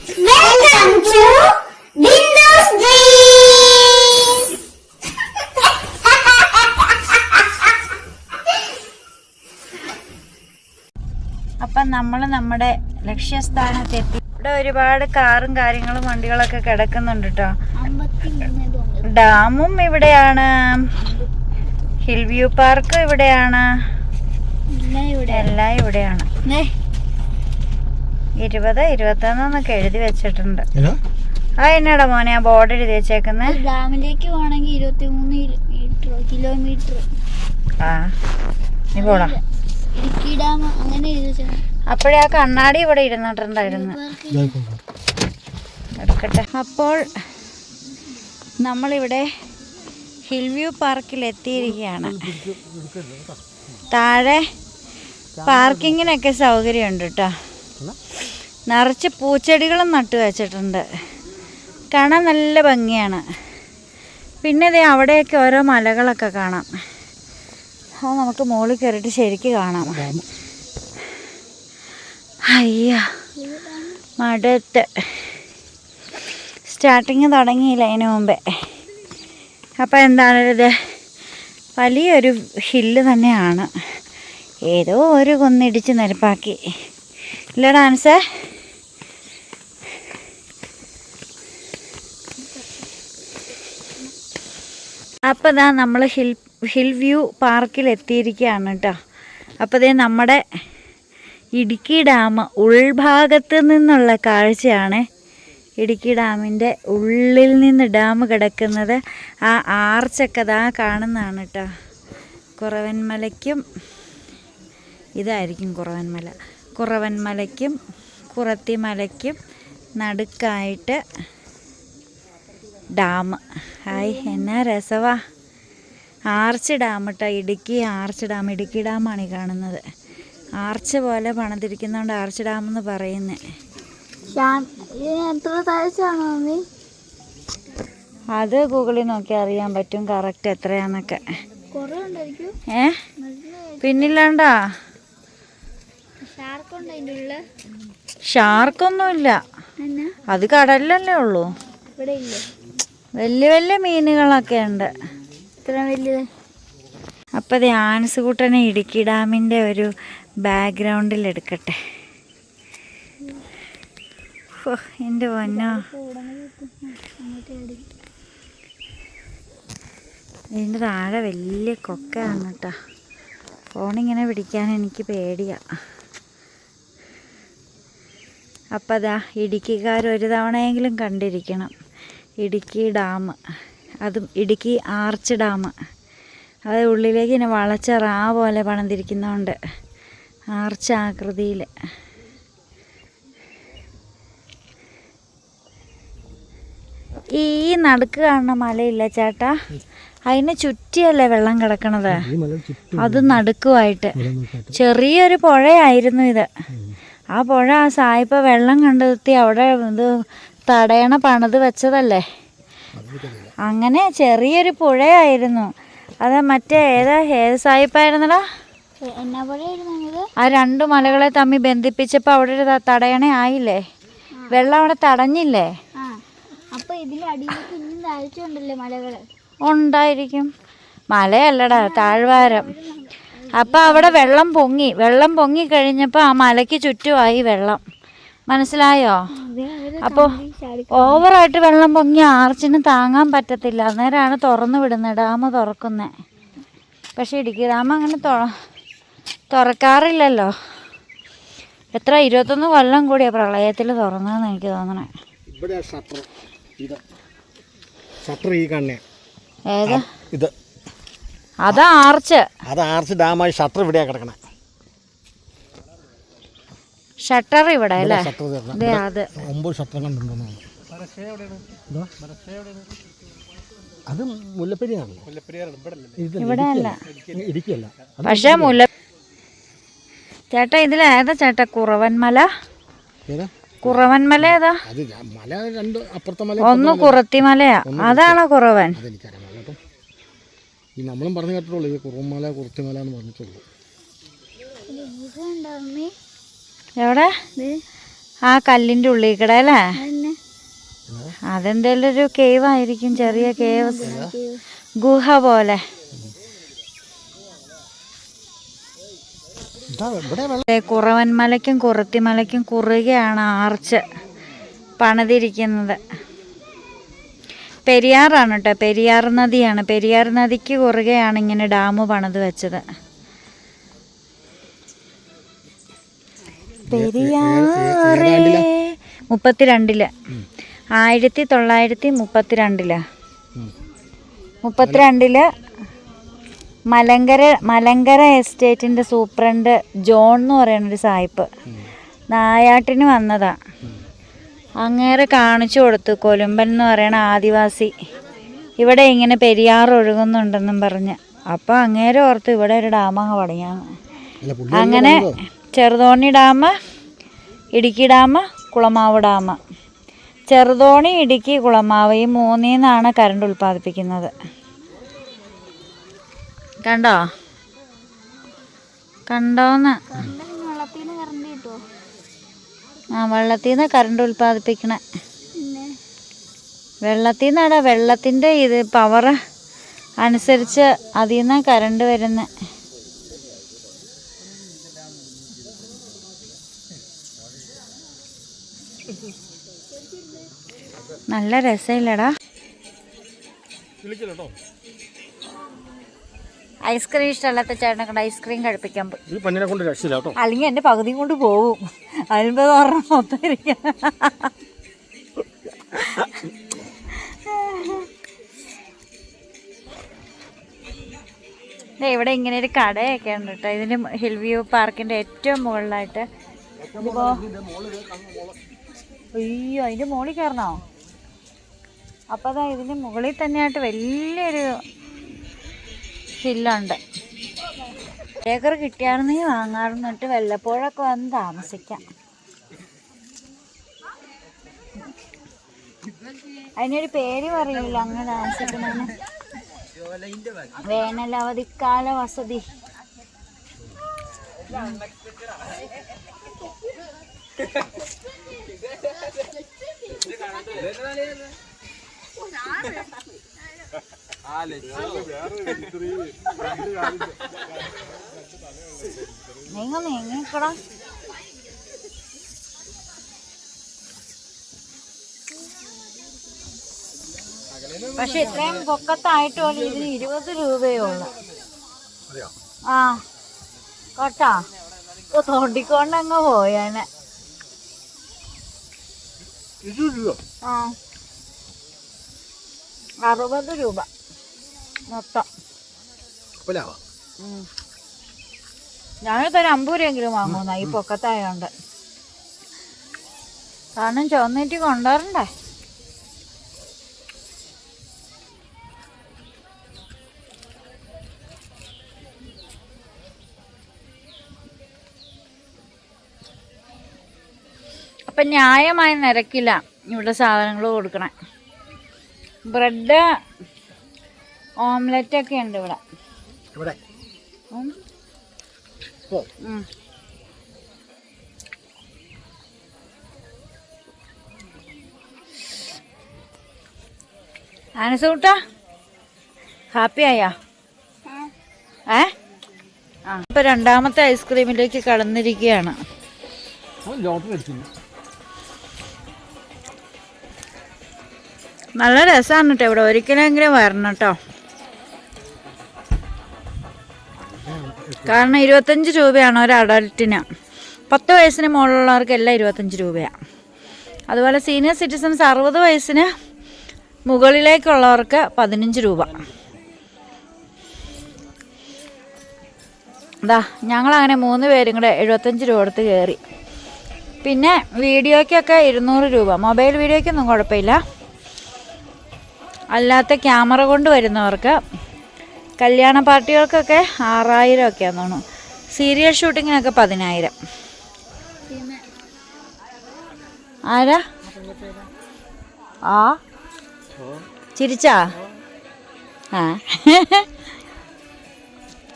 Welcome to Bindu's Dreams. അപ്പം നമ്മൾ നമ്മുടെ ലക്ഷ്യസ്ഥാനത്തെത്തി. ഇവിടെ ഒരുപാട് കാറും കാര്യങ്ങളും വണ്ടികളൊക്കെ കിടക്കുന്നുണ്ട് കേട്ടോ. ഡാമും ഇവിടെയാണ്, ഹിൽ വ്യൂ പാർക്ക് ഇവിടെയാണ്, എല്ലാം ഇവിടെയാണ്. 20, 21 എഴുതി വെച്ചിട്ടുണ്ട്. എന്നാടാ മോനെ ആ ബോർഡ് എഴുതി വെച്ചേക്കുന്നത്? ഡാമിലേക്ക് പോകണമെങ്കിൽ 23 കിലോമീറ്റർ. ആ നീ പോടാ. ഇടുക്കി ഡാം അങ്ങനെ എഴുതി വെച്ചാൽ. അപ്പോഴേ ആ കണ്ണാടി ഇവിടെ ഇരുന്നിട്ടുണ്ടായിരുന്നു. എടുക്കട്ടെ. അപ്പോൾ നമ്മളിവിടെ ഹിൽ വ്യൂ പാർക്കിൽ എത്തിയിരിക്കുകയാണ്. താഴെ പാർക്കിങ്ങിനൊക്കെ സൗകര്യമുണ്ട് കേട്ടോ. നിറച്ച് പൂച്ചെടികളും നട്ടു വെച്ചിട്ടുണ്ട്. കാണാൻ നല്ല ഭംഗിയാണ്. പിന്നെ ദേ അവിടെയൊക്കെ ഓരോ മലകളൊക്കെ കാണാം. അത് നമുക്ക് മുകളിൽ കയറിയിട്ട് ശരിക്ക് കാണാം. അയ്യോ മടുത്ത്. സ്റ്റാർട്ടിങ് തുടങ്ങിയില്ല അതിന് മുമ്പേ. അപ്പോൾ എന്താണിത്, വലിയൊരു ഹില്ല് തന്നെയാണ്. ഏതോ ഒരു കുന്നിടിച്ച് നിരപ്പാക്കി ഇല്ല ഡാൻസേ. അപ്പോൾ ഇതാ നമ്മൾ ഹിൽ വ്യൂ പാർക്കിൽ എത്തിയിരിക്കുകയാണ് കേട്ടോ. അപ്പോൾ ഇതേ നമ്മുടെ ഇടുക്കി ഡാം ഉൾഭാഗത്ത് നിന്നുള്ള കാഴ്ചയാണ്. ഇടുക്കി ഡാമിൻ്റെ ഉള്ളിൽ നിന്ന് ഡാം കിടക്കുന്നത്. ആ ആർച്ചൊക്കെ ഇതാ കാണുന്നതാണ് കേട്ടോ. കുറവൻമലയ്ക്കും ഇതായിരിക്കും കുറവൻമലയ്ക്കും കുറത്തിമലയ്ക്കും നടുക്കായിട്ട് ഡാം. ഹായ് എന്നാ രസവാ. ആർച്ച് ഡാം കേട്ടോ, ഇടുക്കി ആർച്ച് ഡാം. ഇടുക്കി ഡാമാണ് ഈ കാണുന്നത്. ആർച്ച് പോലെ പണിതിരിക്കുന്നതുകൊണ്ട് ആർച്ച് ഡാം എന്ന് പറയുന്നത്. അത് ഗൂഗിളിൽ നോക്കി അറിയാൻ പറ്റും കറക്റ്റ് എത്രയാന്നൊക്കെ. പിന്നില്ലാണ്ടാ. ഷാർക്കൊന്നുമില്ല, അത് കടലിലല്ലേ ഉള്ളൂ. വലിയ വലിയ മീനുകളൊക്കെ ഉണ്ട്. അപ്പം അത് ആൻസ് കൂട്ടനെ ഇടുക്കി ഡാമിൻ്റെ ഒരു ബാക്ക്ഗ്രൗണ്ടിൽ എടുക്കട്ടെ. എൻ്റെ പൊന്നോ, ഇതിൻ്റെ താഴെ വലിയ കൊക്കയാണ് കേട്ടോ. ഫോണിങ്ങനെ പിടിക്കാൻ എനിക്ക് പേടിയാണ്. അപ്പം അതാ ഇടുക്കിക്കാർ ഒരു തവണയെങ്കിലും കണ്ടിരിക്കണം ഇടുക്കി ഡാം. അതും ഇടുക്കി ആർച്ച് ഡാം. അത് ഉള്ളിലേക്ക് ഇങ്ങനെ വളച്ച റാ പോലെ പണിതിരിക്കുന്നതുകൊണ്ട് ആർച്ച് ആകൃതിയിൽ. ഈ നടുക്ക് കാണുന്ന മലയില്ല ചേട്ടാ, അതിന് ചുറ്റിയല്ലേ വെള്ളം കിടക്കണത്. അത് നടുക്കുമായിട്ട് ചെറിയൊരു പുഴയായിരുന്നു ഇത്. ആ പുഴ ആ സായിപ്പ വെള്ളം കണ്ടെത്തി അവിടെ ഇത് തടയണ പണിത് വെച്ചതല്ലേ. അങ്ങനെ ചെറിയൊരു പുഴയായിരുന്നു അത്. മറ്റേ ഏത് സായിപ്പായിരുന്നടാ? ആ 2 മലകളെ തമ്മിൽ ബന്ധിപ്പിച്ചപ്പോൾ അവിടെ ഒരു തടയണ ആയില്ലേ, വെള്ളം അവിടെ തടഞ്ഞില്ലേ. ഉണ്ടായിരിക്കും, മലയല്ലടാ താഴ്വാരം. അപ്പം അവിടെ വെള്ളം പൊങ്ങി കഴിഞ്ഞപ്പോൾ ആ മലയ്ക്ക് ചുറ്റുമായി വെള്ളം. മനസ്സിലായോ? അപ്പോൾ ഓവറായിട്ട് വെള്ളം പൊങ്ങി ആർച്ചിന് താങ്ങാൻ പറ്റത്തില്ല. അന്നേരമാണ് തുറന്നു വിടുന്നത്, ഡാം തുറക്കുന്നത്. പക്ഷേ ഇടുക്കി ഡാം അങ്ങനെ തുറക്കാറില്ലല്ലോ. എത്ര 21 കൊല്ലം കൂടിയാണ് പ്രളയത്തിൽ തുറന്നതെന്ന് എനിക്ക് തോന്നണേ. ഏതാ ഇത്? അതാ ആർച്ച്. അത് ആർച്ച് ഡാമായി ഷട്ടർ ഇവിടെയാ കിടക്കണേ. ഷട്ടർ ഇവിടെ അല്ലേ? അത് 9 ഷട്ടർ കണ്ടുണ്ടോ? അത് മുല്ലപ്പെരിയാണ്. ഇവിടെ അല്ല, ഇടുക്കിയല്ല. പക്ഷേ ചേട്ടാ ഇതിലേതാ ചേട്ടാ കുറവൻമല? കുറവൻമല ഏതാ? ഒന്ന് കുറത്തിമലയാ, അതാണോ കുറവൻ? ഈ നമ്മളും പറഞ്ഞു കേട്ടിട്ടുള്ളൂ, ഈ കുറവൻമല കുറത്തിമല എന്ന് പറഞ്ഞിട്ടുള്ളൂ. എവിടെ? ആ കല്ലിൻ്റെ ഉള്ളിൽ കൂടെ അല്ലേ? അതന്നെ അതെന്തേലും ഒരു കേവ് ആയിരിക്കും, ചെറിയ കേവ്, ഗുഹ പോലെ. കുറവൻമലയ്ക്കും കുറത്തിമലയ്ക്കും കുറുകെയാണ് ആർച്ച് പണിതിരിക്കുന്നത്. പെരിയാറാണ് കേട്ടോ, പെരിയാർ നദിയാണ്. പെരിയാർ നദിക്ക് കുറുകെയാണ് ഇങ്ങനെ ഡാം പണിത് വെച്ചത്. പെരിയാറേ 32 1932 മലങ്കര എസ്റ്റേറ്റിൻ്റെ സൂപ്രണ്ട് ജോൺ എന്ന് പറയുന്നൊരു സായിപ്പ് നായാട്ടിന് വന്നതാ. അങ്ങേരെ കാണിച്ചു കൊടുത്തു, കൊലുമ്പൻ എന്ന് പറയണ ആദിവാസി ഇവിടെ ഇങ്ങനെ പെരിയാർ ഒഴുകുന്നുണ്ടെന്നും പറഞ്ഞ്. അപ്പോൾ അങ്ങേരെ ഓർത്ത് ഇവിടെ ഒരു ഡാമങ്ങ് പണിയാന്ന്. അങ്ങനെ Cheruthoni dam, Idukki dam, Kulamavu dam. Cheruthoni, Idukki, Kulamavu ഈ 3 കറണ്ട് ഉൽപ്പാദിപ്പിക്കുന്നത്. കണ്ടോന്ന്? ആ, വെള്ളത്തിൽ നിന്ന് കറണ്ട് ഉൽപ്പാദിപ്പിക്കണേ. വെള്ളത്തിൽ നിന്നാണ്, വെള്ളത്തിൻ്റെ ഇത് പവർ അനുസരിച്ച് അതിൽ നിന്ന് കറണ്ട് വരുന്നത്. നല്ല രസമില്ലടാ. ഐസ്ക്രീം ഇഷ്ടമല്ലാത്ത ചേട്ടനെ കൊണ്ട് ഐസ്ക്രീം കഴിപ്പിക്കാൻ പോയി. അല്ലെങ്കിൽ എൻ്റെ പകുതിയും കൊണ്ട് പോവും. അതിനുമ്പോ പറഞ്ഞ മൊത്തം ഇരിക്കാം. ഇവിടെ ഇങ്ങനെ ഒരു കടയൊക്കെ ഉണ്ട് കേട്ടോ. ഇതിൻ്റെ ഹിൽ വ്യൂ പാർക്കിൻ്റെ ഏറ്റവും മുകളിലായിട്ട്. ഇതിപ്പോ അയ്യോ, അതിൻ്റെ മുകളിൽ കയറണോ? അപ്പോൾ അതാ ഇതിൻ്റെ മുകളിൽ തന്നെയായിട്ട് വലിയൊരു ഹില്ലുണ്ട്. ഏക്കർ കിട്ടിയായിരുന്നെങ്കിൽ വാങ്ങാറുന്നിട്ട് വല്ലപ്പോഴൊക്കെ വന്ന് താമസിക്കാം. അതിനൊരു പേര് പറയില്ല അങ്ങനെ താമസിക്കുന്നതിന്. വേനലവധിക്കാല വസതി. നീങ്ങിക്കടാ. പക്ഷെ ഇത്രയും പൊക്കത്തായിട്ട് പോലും ഇതിന് 20 രൂപയേ ഉള്ളു. ആ കേട്ടാ, തോണ്ടിക്കൊണ്ടങ്ങ് പോയേനെ. ആ 60 രൂപ മൊത്തം. ഞാനിതൊരു 50 രൂപയെങ്കിലും വാങ്ങുന്ന ഈ പൊക്കത്തായോണ്ട്. കാരണം ചുവന്നിട്ട് കൊണ്ടുവരണ്ടേ. അപ്പം ന്യായമായ നിരക്കില്ല ഇവിടെ സാധനങ്ങൾ കൊടുക്കണേ. ബ്രെഡ് ഓംലെറ്റൊക്കെ ഉണ്ട് ഇവിടെ. ആനസൂട്ടാ ഹാപ്പി ആയാ? ഇപ്പൊ 2ാമത്തെ ഐസ്ക്രീമിലേക്ക് കടന്നിരിക്കുകയാണ്. നല്ല രസമാണ് കേട്ടോ ഇവിടെ. ഒരിക്കലെങ്കിലും വരണം കേട്ടോ. കാരണം 25 രൂപയാണ് ഒരു അഡൽറ്റിന്. 10 വയസ്സിന് മുകളിലുള്ളവർക്കെല്ലാം 25 രൂപയാണ്. അതുപോലെ സീനിയർ സിറ്റിസൺസ് 60 വയസ്സിന് മുകളിലേക്കുള്ളവർക്ക് 15 രൂപ. അതാ ഞങ്ങളങ്ങനെ 3 പേരും കൂടെ 75 രൂപ കൊടുത്ത് കയറി. പിന്നെ വീഡിയോയ്ക്കൊക്കെ 200 രൂപ. മൊബൈൽ വീഡിയോയ്ക്കൊന്നും കുഴപ്പമില്ല. അല്ലാത്ത ക്യാമറ കൊണ്ട് വരുന്നവർക്ക്, കല്യാണ പാർട്ടികൾക്കൊക്കെ 6000 ഒക്കെയാന്ന് തോന്നുന്നു. സീരിയൽ ഷൂട്ടിങ്ങിനൊക്കെ 10000. ആരാ? ആ ചിരിച്ചാ? ആ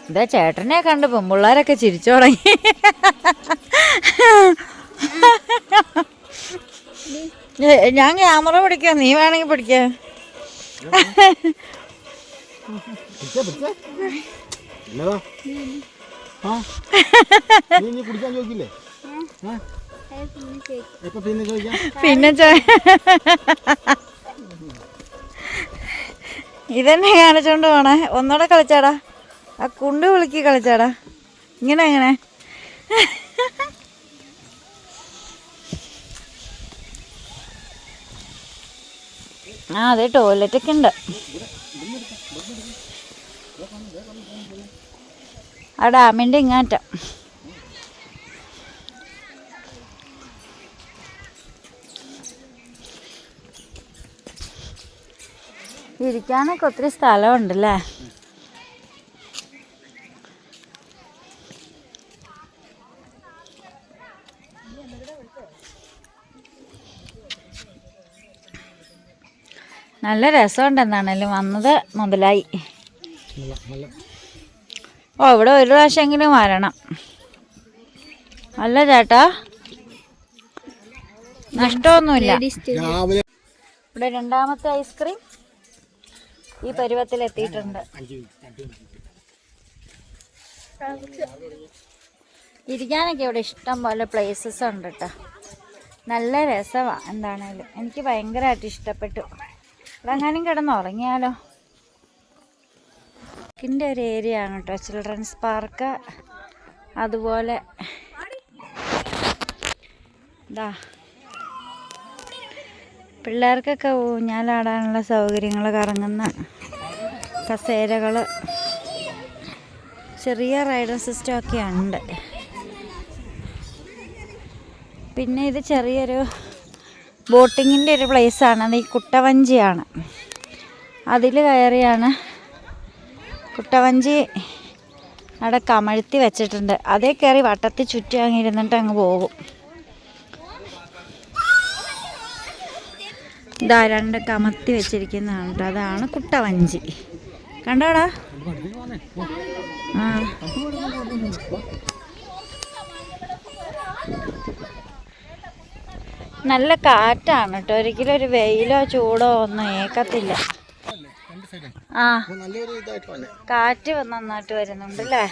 ഇതാ ചേട്ടനെ കണ്ട് പെൺപിള്ളേരൊക്കെ ചിരിച്ചു തുടങ്ങി. ഞാൻ ക്യാമറ പിടിക്കാം, നീ വേണമെങ്കിൽ പിടിക്ക. പിന്നെ ഇതെന്നെ കാണിച്ചോണ്ട് പോണേ. ഒന്നുകൂടെ കളിച്ചാടാ, ആ കുണ്ട് വിളിക്ക് കളിച്ചാടാ. ഇങ്ങനെ എങ്ങനെ ആ അതെ, ടോയ്ലറ്റൊക്കെ ഉണ്ട്. ആ ഡാമിൻ്റെ ഇങ്ങാറ്റം. ഇരിക്കാനൊക്കെ ഒത്തിരി സ്ഥലമുണ്ടല്ലേ. നല്ല രസമുണ്ടെന്നാണേലും വന്നത് മുതലായി. ഓ ഇവിടെ ഒരു പ്രാവശ്യമെങ്കിലും വരണം. അല്ല ചേട്ടാ, നഷ്ടമൊന്നുമില്ല. ഇവിടെ രണ്ടാമത്തെ ഐസ്ക്രീം ഈ പരുവത്തിൽ എത്തിയിട്ടുണ്ട്. ഇരിക്കാനൊക്കെ ഇവിടെ ഇഷ്ടം പോലെ പ്ലേസസ് ഉണ്ട് കേട്ടോ. നല്ല രസമാണ്. എന്താണേലും എനിക്ക് ഭയങ്കരമായിട്ട് ഇഷ്ടപ്പെട്ടു. ഇവിടെ എങ്ങാനും കിടന്നുറങ്ങിയാലോ. ഇതിൻ്റെ ഒരു ഏരിയ ആണ് കേട്ടോ, ചിൽഡ്രൻസ് പാർക്ക്. അതുപോലെ ഇതാ പിള്ളേർക്കൊക്കെ ഊഞ്ഞാലാടാനുള്ള സൗകര്യങ്ങൾ, കറങ്ങുന്ന കസേരകൾ, ചെറിയ റൈഡർ സിസ്റ്റം ഒക്കെ ഉണ്ട്. പിന്നെ ഇത് ചെറിയൊരു ബോട്ടിങ്ങിൻ്റെ ഒരു പ്ലേസാണ്. അത് ഈ കുട്ടവഞ്ചിയാണ്. അതിൽ കയറിയാണ്, കുട്ടവഞ്ചി അവിടെ കമഴ്ത്തി വെച്ചിട്ടുണ്ട്. അതേ കയറി വട്ടത്തിൽ ചുറ്റി ഇരുന്നിട്ട് അങ്ങ് പോകും. ഇതാ രണ്ട് കമത്തി വെച്ചിരിക്കുന്നതാണ് കേട്ടോ, അതാണ് കുട്ടവഞ്ചി. കണ്ടോടാ? ആ നല്ല കാറ്റാണ് കേട്ടോ. ഒരിക്കലും ഒരു വെയിലോ ചൂടോ ഒന്നും ഏക്കത്തില്ല. ആ കാറ്റ് നന്നായിട്ട് വരുന്നുണ്ട് അല്ലേ.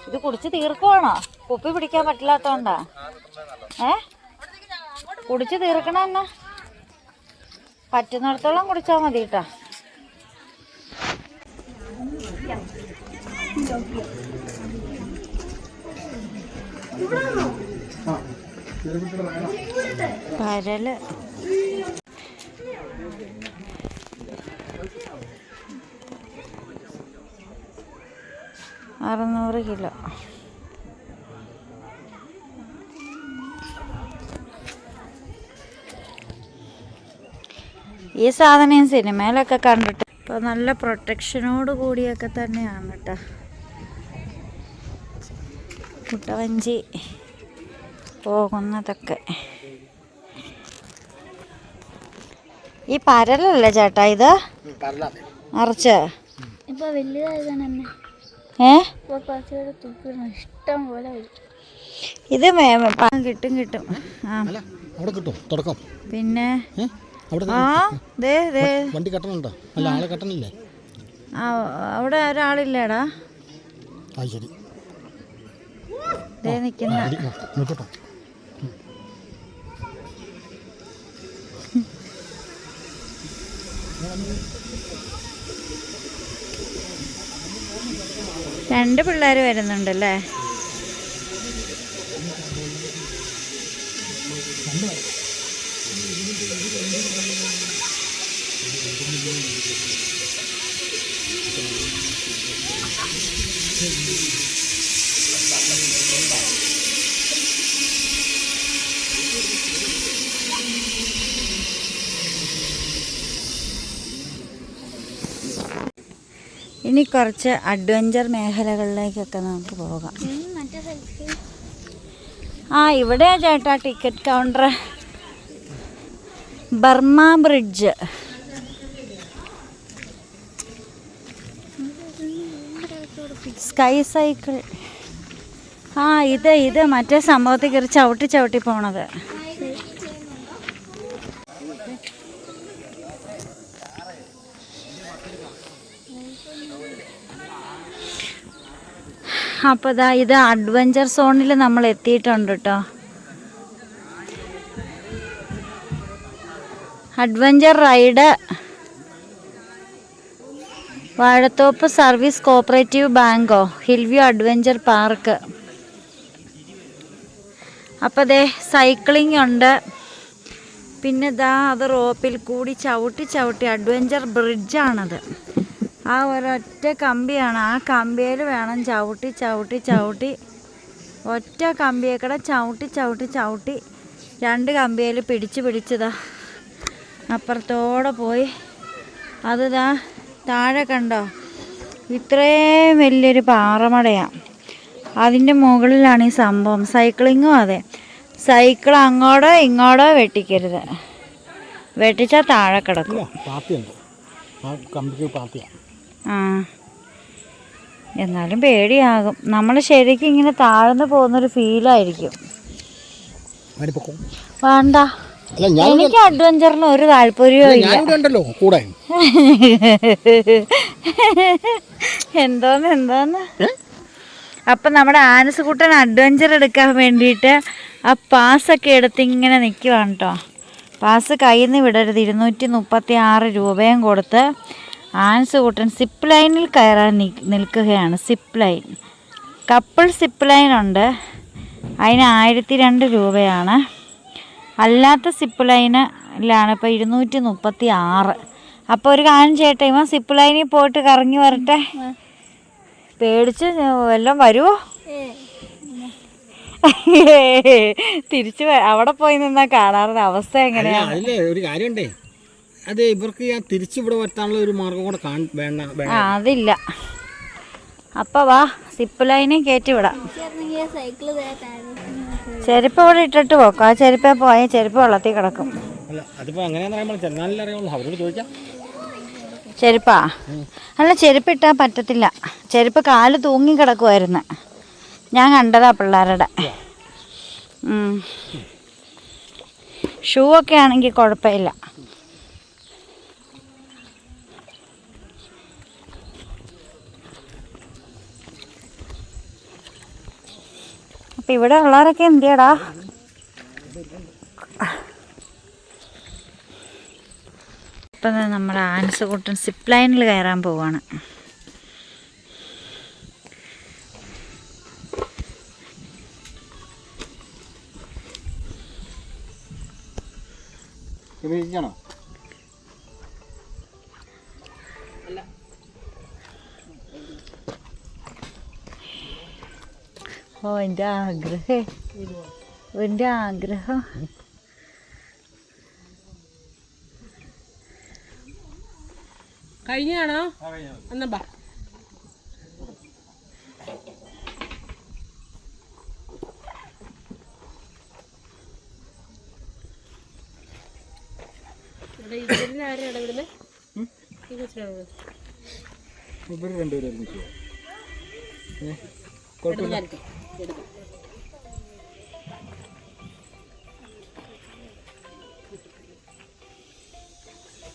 ഇത് കുടിച്ച് തീർക്കുവാണോ? കുപ്പി പിടിക്കാൻ പറ്റില്ലാത്തോണ്ടാ? കുടിച്ച് തീർക്കണ എന്നാ, പറ്റുന്നിടത്തോളം കുടിച്ചാൽ മതി കേട്ടോ. പരല് $600 കിലോ. ഈ സാധനം സിനിമയിലൊക്കെ കണ്ടിട്ട് ഇപ്പോൾ നല്ല പ്രൊട്ടക്ഷനോട് കൂടിയൊക്കെ തന്നെയാണ് കേട്ടോ കുട്ടവഞ്ചി പോകുന്നതൊക്കെ. ഈ പരലല്ലേ ചേട്ടാ ഇത് നിറച്ച്? ഇപ്പൊ വലുതായതാണ് എന്നെ. ഇഷ്ടം പോലെ ഇത് കിട്ടും കിട്ടും. പിന്നെ വണ്ടി കട്ടണുണ്ടോ? അല്ല ആളെ കട്ടണില്ലേ? അവിടെ ഒരാളില്ലേടാ? ശരി നിൽക്കുന്ന രണ്ട് പിള്ളേർ വരുന്നുണ്ടല്ലേ. ഇനി കുറച്ച് അഡ്വഞ്ചർ മേഖലകളിലേക്കൊക്കെ നമുക്ക് പോകാം. ഇവിടെ ചേട്ടാ ticket counter. Burma bridge, sky cycle, ആ ഇത് മറ്റേ സംഭവത്തിൽ കയറി ചവിട്ടി ചവിട്ടി പോണത്. അപ്പോൾ ഇത് അഡ്വഞ്ചർ സോണിൽ നമ്മൾ എത്തിയിട്ടുണ്ട് കേട്ടോ. Adventure ride Vazhathoppu service cooperative ബാങ്കോ ഹിൽവ്യൂ അഡ്വഞ്ചർ പാർക്ക്. അപ്പോൾ സൈക്ലിംഗ് ഉണ്ട്. പിന്നെ അത് റോപ്പിൽ കൂടി ചവിട്ടി ചവിട്ടി അഡ്വഞ്ചർ ബ്രിഡ്ജാണത്. ആ ഒരൊറ്റ കമ്പിയാണ്. ആ കമ്പിയിൽ വേണം ചവിട്ടി ചവിട്ടി ചവിട്ടി ഒറ്റ കമ്പിയേക്കടെ ചവിട്ടി ചവിട്ടി ചവിട്ടി 2 കമ്പിയിൽ പിടിച്ചതാ അപ്പുറത്തോടെ പോയി. അത് താഴെ കണ്ടോ, ഇത്രയും വലിയൊരു പാറമടയാണ്. അതിൻ്റെ മുകളിലാണ് ഈ സംഭവം. സൈക്ലിങ്ങും അതെ. സൈക്കിൾ അങ്ങോട്ടോ ഇങ്ങോട്ടോ വെട്ടിക്കരുത്, വെട്ടിച്ചാൽ താഴെ കിടക്കും. ആ എന്നാലും പേടിയാകും. നമ്മൾ ശരിക്കും ഇങ്ങനെ താഴ്ന്നു പോകുന്നൊരു ഫീലായിരിക്കും. വേണ്ട, എനിക്ക് അഡ്വഞ്ചറിന് ഒരു താല്പര്യവും ഇല്ല. എന്തോന്ന് അപ്പം നമ്മുടെ ആനസുകുട്ടൻ അഡ്വഞ്ചർ എടുക്കാൻ വേണ്ടിയിട്ട് ആ പാസ്സൊക്കെ എടുത്ത് ഇങ്ങനെ നിൽക്കുവാണ് കേട്ടോ. പാസ് കയ്യിൽ നിന്ന് വിടരുത്. 236 രൂപയും കൊടുത്ത് ആനസുകുട്ടൻ സിപ്പ് ലൈനിൽ കയറാൻ നിൽക്കുകയാണ്. Zip line, couple zip line ഉണ്ട്, അതിന് 1002 രൂപയാണ്. അല്ലാത്ത സിപ്പ് ലൈനിലാണ് ഇപ്പോൾ 236. അപ്പോൾ ഒരു കാര്യം ചെയ്യട്ടെ, ഇവൻ സിപ്പ് ലൈനിൽ പോയിട്ട് കറങ്ങി വരട്ടെ. പേടിച്ച് വല്ലതും വരുമോ? തിരിച്ച് അവിടെ പോയി നിന്നാ കാണാറുള്ള അവസ്ഥ എങ്ങനെയാണ്? ഒരു കാര്യമുണ്ടേ, അത് ഇവർക്ക് തിരിച്ചിവിടെ വറ്റാനുള്ള ഒരു മാർഗം കൂടെ വേണ്ട. അതില്ല. അപ്പോൾ വാ, സിപ്പ് ലൈനിൽ കയറ്റി വിടാം. ചെരുപ്പ് ഇവിടെ ഇട്ടിട്ട് പോക്കാം. ആ ചെരുപ്പേ പോയാൽ ചെരുപ്പ് വെള്ളത്തിൽ കിടക്കും. ചെരുപ്പാ? അല്ല, ചെരുപ്പ് ഇട്ടാൽ പറ്റത്തില്ല. ചെരുപ്പ് കാല് തൂങ്ങി കിടക്കുമായിരുന്നു. ഞാൻ കണ്ടതാ പിള്ളേരുടെ. ഷൂ ഒക്കെ ആണെങ്കിൽ കുഴപ്പമില്ല. അപ്പം ഇവിടെ ഉള്ളവരൊക്കെ എന്തിയടാ? ഇപ്പം നമ്മുടെ ആനസുകുട്ടൻ സിപ്പ് ലൈനിൽ കയറാൻ പോവാണ്. ഓ, എൻ്റെ ആഗ്രഹം കഴിഞ്ഞാണോ? എന്നാ ബാ. ആരും ഇടപെടുന്നേ?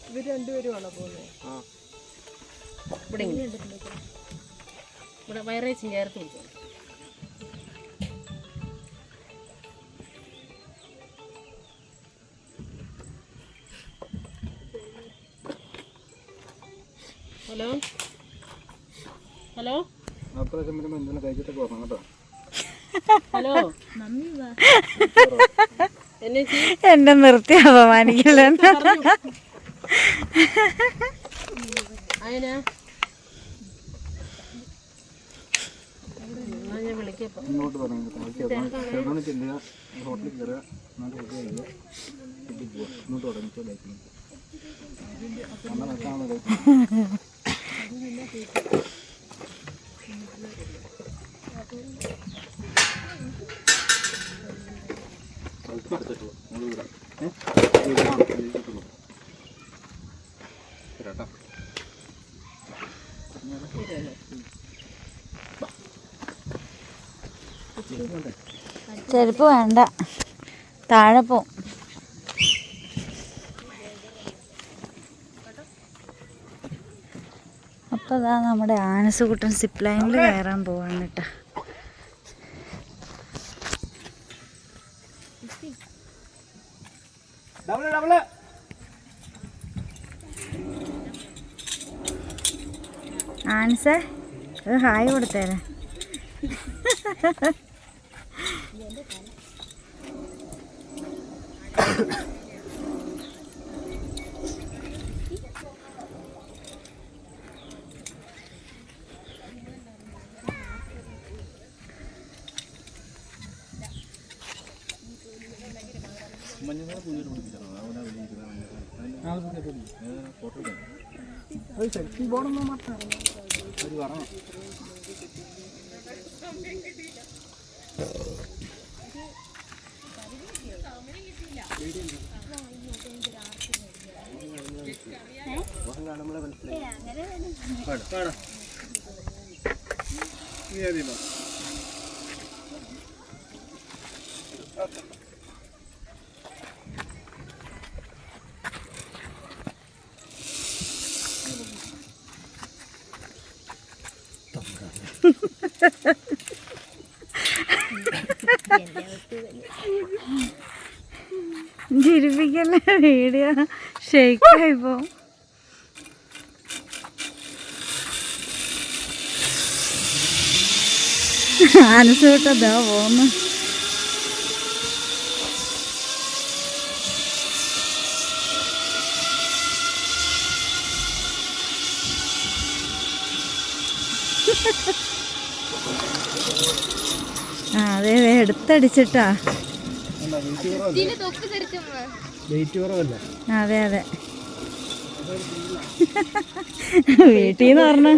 ഇവർ രണ്ടുപേരുമാണോ പോകുന്നത്? ഇവിടെ വയറേച്ചും ചേർത്ത് കൊടുക്കും. ഹലോ ഹലോ ഹലോ, എന്നെ നിർത്തി അപമാനിക്കില്ല. അതിനാ ഞാൻ വിളിക്കപ്പോ ചെരുപ്പ് വേണ്ട, താഴെ പോവും. അപ്പോൾ അതാ നമ്മുടെ ആനസുകുട്ടൻ സിപ്പ് ലൈനിൽ കയറാൻ പോവാണ് കേട്ടോ. ആൻസേ അത് ഹായ് കൊടുത്തേരെ. ചിരിപ്പിക്കല്ലേ, വീഡിയോ ഷെയ്ക്കായി പോവും. ആനസൂട്ടതാ പോന്ന്. അതെ എടുത്തടിച്ചിട്ടാ. അതെ അതെ വീട്ടിന്ന് പറഞ്ഞ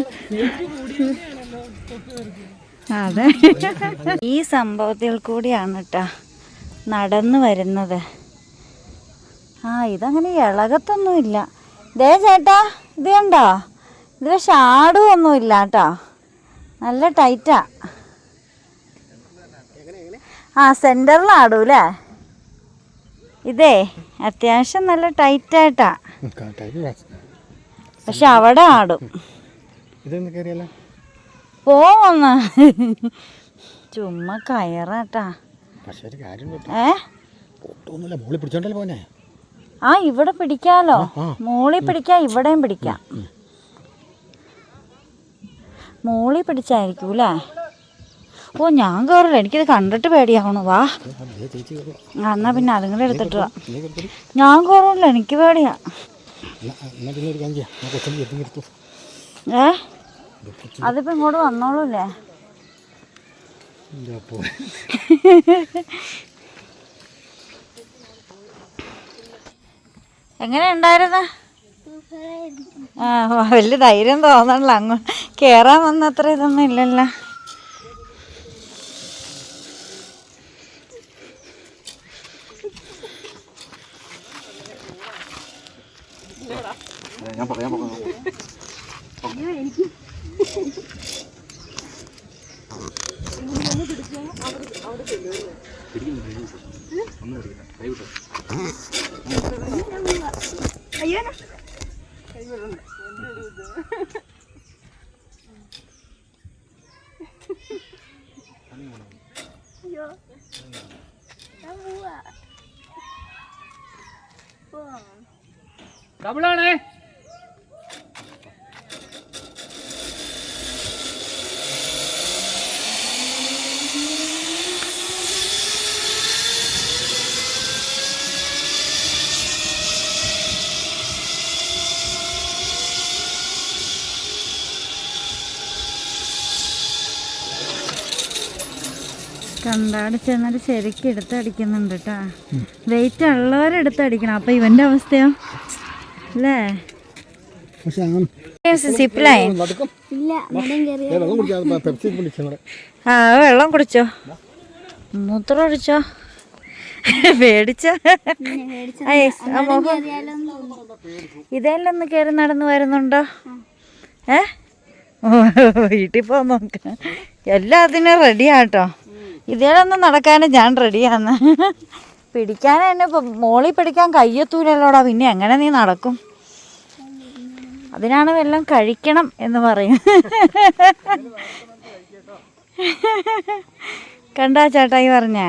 അതെ. ഈ സംഭവത്തിൽ കൂടിയാണ് കേട്ടാ നടന്നു വരുന്നത്. ഇതങ്ങനെ ഇളകത്തൊന്നുമില്ല. ദേ ചേട്ടാ, ഇത് കണ്ടോ, ഇതിൽ ഷാഡും ഒന്നുമില്ല കേട്ടോ, നല്ല ടൈറ്റാ. സെൻറ്ററിലാടൂല്ലേ ഇതേ, അത്യാവശ്യം നല്ല ടൈറ്റായിട്ടാ, പക്ഷെ അവിടെ ആടും. പോന്ന് ചുമ്മാ കയറാട്ടാ. ഇവിടെ പിടിക്കാലോ, മോളിൽ പിടിക്കാം, ഇവിടെയും പിടിക്കാം. മോളിൽ പിടിച്ചായിരിക്കൂല്ലേ? ഞാൻ കയറില്ല, എനിക്കിത് കണ്ടിട്ട് പേടിയാവണു. വാ എന്നാ പിന്നെ അതുങ്ങളെ എടുത്തിട്ട് വാ. ഞാൻ കയറില്ല, എനിക്ക് പേടിയാ. അതിപ്പോ ഇങ്ങോട്ട് വന്നോളൂല്ലേ? എങ്ങനെ ഉണ്ടായിരുന്നു? വലിയ ധൈര്യം തോന്നണല്ലോ, അങ്ങോട്ട് കേറാൻ വന്നത്ര ഇതൊന്നും ഇല്ലല്ലോ. ഡബിളാണേ. കണ്ടാട് ചെന്നിട്ട് ശരിക്കും എടുത്തടിക്കുന്നുണ്ട് കേട്ടാ. വെയിറ്റ് ഉള്ളവരെടുത്തടിക്കണം. അപ്പൊ ഇവന്റെ അവസ്ഥയോ അല്ലേ? Zip line. വെള്ളം കുടിച്ചോ, മൂത്രം ഒഴിച്ചോ, പേടിച്ചോ? ഇതെല്ലാം ഒന്ന് കയറി നടന്നു വരുന്നുണ്ടോ? വീട്ടിൽ പോകാൻ നോക്ക. എല്ലാത്തിനും റെഡിയാട്ടോ. ഇതിലൊന്നും നടക്കാനും ഞാൻ റെഡിയാന്ന്. പിടിക്കാൻ എന്നെ മോളിൽ പിടിക്കാൻ കയ്യെത്തൂലല്ലോടാ, പിന്നെ എങ്ങനെ നീ നടക്കും? അതിനാണ് വല്ലതും കഴിക്കണം എന്ന് പറയും. കണ്ടാ ചേട്ടായി പറഞ്ഞേ?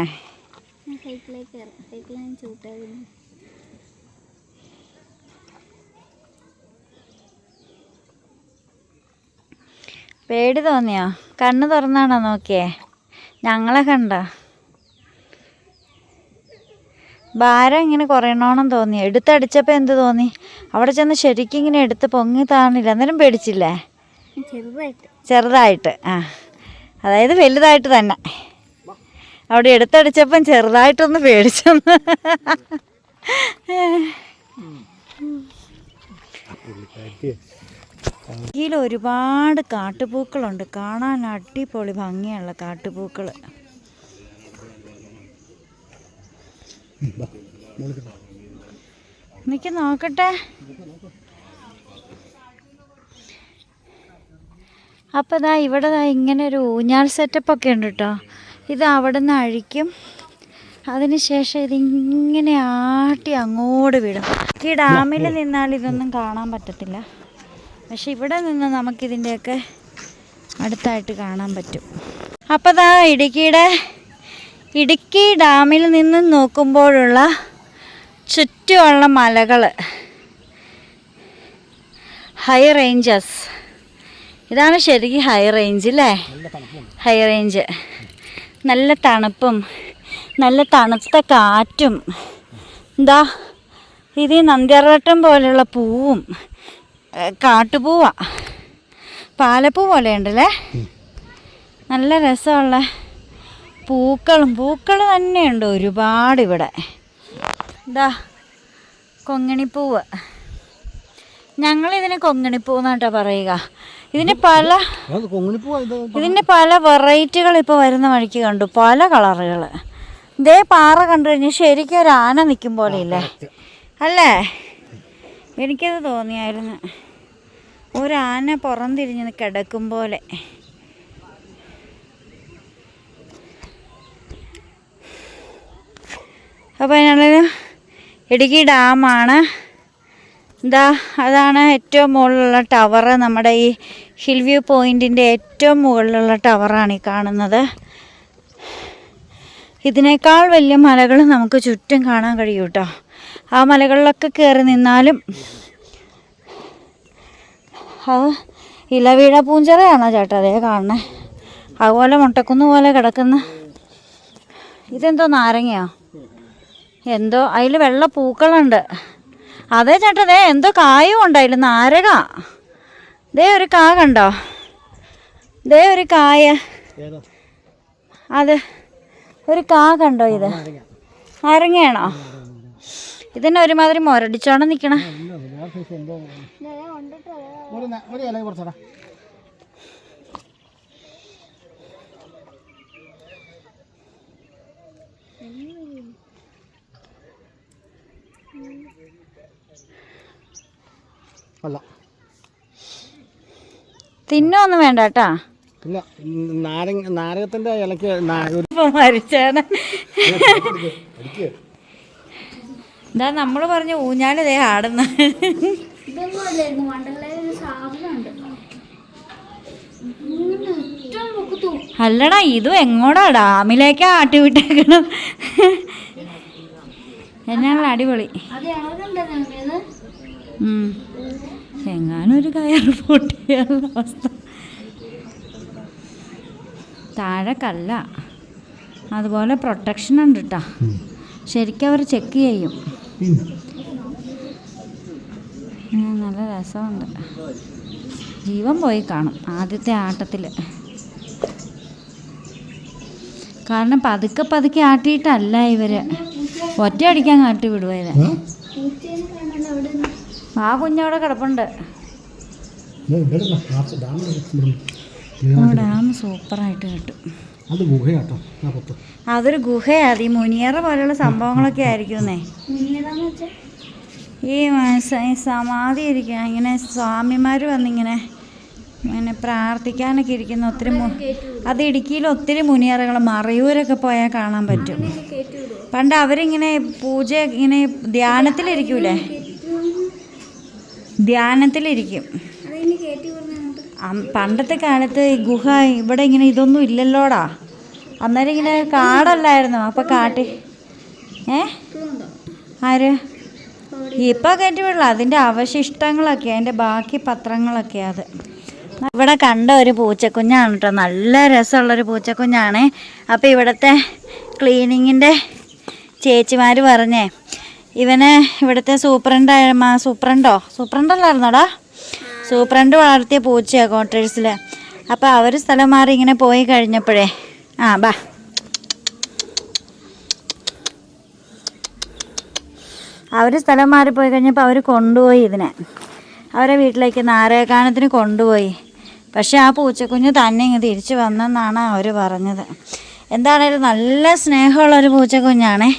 പേടി തോന്നിയോ? കണ്ണ് തുറന്നാണോ നോക്കിയേ? ഞങ്ങളെ കണ്ട ഭാരം ഇങ്ങനെ കുറയണോണം തോന്നി. എടുത്തടിച്ചപ്പോൾ എന്ത് തോന്നി? അവിടെ ചെന്ന് ശരിക്കും ഇങ്ങനെ എടുത്ത് പൊങ്ങി താണില്ല. അന്നേരം പേടിച്ചില്ലേ? ചെറുതായിട്ട്. ആ, അതായത് വലുതായിട്ട് തന്നെ. അവിടെ എടുത്തടിച്ചപ്പം ചെറുതായിട്ടൊന്ന് പേടിച്ചൊന്ന്. ഇതിൽ ഒരുപാട് കാട്ടുപൂക്കളുണ്ട്. കാണാൻ അടിപൊളി ഭംഗിയുള്ള കാട്ടുപൂക്കൾ. എനിക്ക് നോക്കട്ടെ. അപ്പോൾ ദാ ഇവിടെ ഇങ്ങനെ ഒരു ഊഞ്ഞാൽ സെറ്റപ്പൊക്കെ ഉണ്ട് കേട്ടോ. ഇത് അവിടെ നിന്ന് അഴിക്കും. അതിന് ശേഷം ഇതിങ്ങനെ ആട്ടി അങ്ങോട്ട് വിടും. ഈ ഡാമിൽ നിന്നാൽ ഇതൊന്നും കാണാൻ പറ്റത്തില്ല. പക്ഷെ ഇവിടെ നിന്ന് നമുക്കിതിൻ്റെയൊക്കെ അടുത്തായിട്ട് കാണാൻ പറ്റും. അപ്പോൾ ദാ ഇടുക്കി ഡാമിൽ നിന്ന് നോക്കുമ്പോഴുള്ള ചുറ്റുമുള്ള മലകൾ, ഹൈ റേഞ്ചസ്. ഇതാണ് ശരിക്കും ഹൈ റേഞ്ച് അല്ലേ? High range. നല്ല തണുപ്പും നല്ല തണുത്ത കാറ്റും. എന്താ ഇത് നന്ദ്യാർവട്ടം പോലെയുള്ള പൂവും, കാട്ടുപൂവാ, പാലപ്പൂ പോലെ ഉണ്ടല്ലേ. നല്ല രസമുള്ള പൂക്കൾ തന്നെയുണ്ട് ഒരുപാട് ഇവിടെ. ഇതാ കൊങ്ങിണിപ്പൂവ്. ഞങ്ങളിതിന് കൊങ്ങിണിപ്പൂന്നാട്ടോ പറയുക. ഇതിൻ്റെ പല വെറൈറ്റികൾ ഇപ്പോൾ വരുന്ന വഴിക്ക് കണ്ടു. പല കളറുകൾ. ഇതേ പാറ കണ്ടു കഴിഞ്ഞാൽ ശരിക്കും ഒരു ആന നിൽക്കും പോലെ ഇല്ലേ? അല്ലേ? എനിക്കത് തോന്നിയായിരുന്നു. ഒരാന പുറംതിരിഞ്ഞ് കിടക്കും പോലെ. അപ്പോൾ ഞങ്ങൾ ഇടുക്കി ഡാമാണ്. എന്താ അതാണ് ഏറ്റവും മുകളിലുള്ള ടവർ. നമ്മുടെ ഈ ഹിൽ വ്യൂ പോയിൻറ്റിൻ്റെ ഏറ്റവും മുകളിലുള്ള ടവറാണ് ഈ കാണുന്നത്. ഇതിനേക്കാൾ വലിയ മലകൾ നമുക്ക് ചുറ്റും കാണാൻ കഴിയും കേട്ടോ. ആ മലകളിലൊക്കെ കയറി നിന്നാലും. അത് ഇലവീഴ പൂഞ്ചിറയാണോ ചേട്ടാ അതേ കാണണേ? അതുപോലെ മുട്ടക്കുന്ന് പോലെ കിടക്കുന്ന ഇതെന്തോ നാരങ്ങയോ എന്തോ, അതിൽ വെള്ള പൂക്കളുണ്ട്. അതേ ചേട്ടാ, ദേ എന്തോ കായും ഉണ്ടായില്ല, നാരക. ദേ ഒരു കാ കണ്ടോ? ദേ ഒരു കായ, അത് ഒരു കാ കണ്ടോ? ഇത് നാരങ്ങയാണോ? ഇതിനെ ഒരുമാതിരി മുരടിച്ചോണ്ട് നിൽക്കണ. അല്ല, തിന്നൊന്നും വേണ്ട കേട്ടാ. നാരകത്തിന്റെ ഇലക്ക് മരിച്ചാണ്. എന്താ നമ്മൾ പറഞ്ഞ ഊഞ്ഞാല് ദേ ആടുന്ന. അല്ലടാ, ഇതും എങ്ങോടാ? ഡാമിലേക്കാ ആട്ടി വിട്ടേക്കണം. എന്നാണല്ലോ അടിപൊളി. എങ്ങാനും ഒരു കയറ് പൊട്ടിയുള്ള അവസ്ഥ. താഴെ കല്ല, അതുപോലെ പ്രൊട്ടക്ഷൻ ഉണ്ട് കേട്ടോ. ശരിക്കും അവർ ചെക്ക് ചെയ്യും. നല്ല രസമുണ്ട്. ജീവൻ പോയി കാണും ആദ്യത്തെ ആട്ടത്തിൽ. കാരണം പതുക്കെ ആട്ടിയിട്ടല്ല ഇവർ ഒറ്റയടിക്കാൻ കാട്ടി വിടുക. ഇത് ആ കുഞ്ഞവിടെ കിടപ്പുണ്ട്. ഡാം സൂപ്പറായിട്ട് കിട്ടും. അതൊരു ഗുഹയാണ്. ഈ മുനിയറ പോലെയുള്ള സംഭവങ്ങളൊക്കെ ആയിരിക്കുന്നേ. ഈ സമാധി ഇരിക്കുക, ഇങ്ങനെ സ്വാമിമാർ വന്നിങ്ങനെ അങ്ങനെ പ്രാർത്ഥിക്കാനൊക്കെ ഇരിക്കുന്ന ഒത്തിരി അത് ഇടുക്കിയിൽ ഒത്തിരി മുനിയറകൾ മറയൂരൊക്കെ പോയാൽ കാണാൻ പറ്റും. പണ്ട് അവരിങ്ങനെ പൂജ ഇങ്ങനെ ധ്യാനത്തിലിരിക്കൂലേ, ധ്യാനത്തിലിരിക്കും. പണ്ടത്തെ കാലത്ത് ഈ ഗുഹ ഇവിടെ ഇങ്ങനെ ഇതൊന്നും ഇല്ലല്ലോടാ. അന്നേരം ഇങ്ങനെ കാടല്ലായിരുന്നു. അപ്പം കാട്ടി ആര് ഇപ്പം കയറ്റി വിടില്ല. അതിൻ്റെ അവശിഷ്ടങ്ങളൊക്കെ, അതിൻ്റെ ബാക്കി പത്രങ്ങളൊക്കെ അത്. ഇവിടെ കണ്ട ഒരു പൂച്ചക്കുഞ്ഞാണ് കേട്ടോ. നല്ല രസമുള്ളൊരു പൂച്ചക്കുഞ്ഞാണേ. അപ്പോൾ ഇവിടുത്തെ ക്ലീനിങ്ങിൻ്റെ ചേച്ചിമാർ പറഞ്ഞേ ഇവനെ ഇവിടുത്തെ സൂപ്രണ്ടല്ലായിരുന്നോടാ, സൂപ്രണ്ട് വളർത്തിയ പൂച്ചയാണ് ക്വാർട്ടേഴ്സിൽ. അപ്പോൾ അവർ സ്ഥലം മാറി ഇങ്ങനെ പോയി കഴിഞ്ഞപ്പോഴേ അവർ സ്ഥലം മാറിപ്പോയി കഴിഞ്ഞപ്പോൾ അവർ കൊണ്ടുപോയി ഇതിനെ അവരെ വീട്ടിലേക്ക് നാരകക്കാനത്തിന് കൊണ്ടുപോയി. പക്ഷെ ആ പൂച്ചക്കുഞ്ഞ് തന്നെ ഇങ്ങ് തിരിച്ചു വന്നെന്നാണ് അവർ പറഞ്ഞത്. എന്താണേലും നല്ല സ്നേഹമുള്ളൊരു പൂച്ചക്കുഞ്ഞാണേ.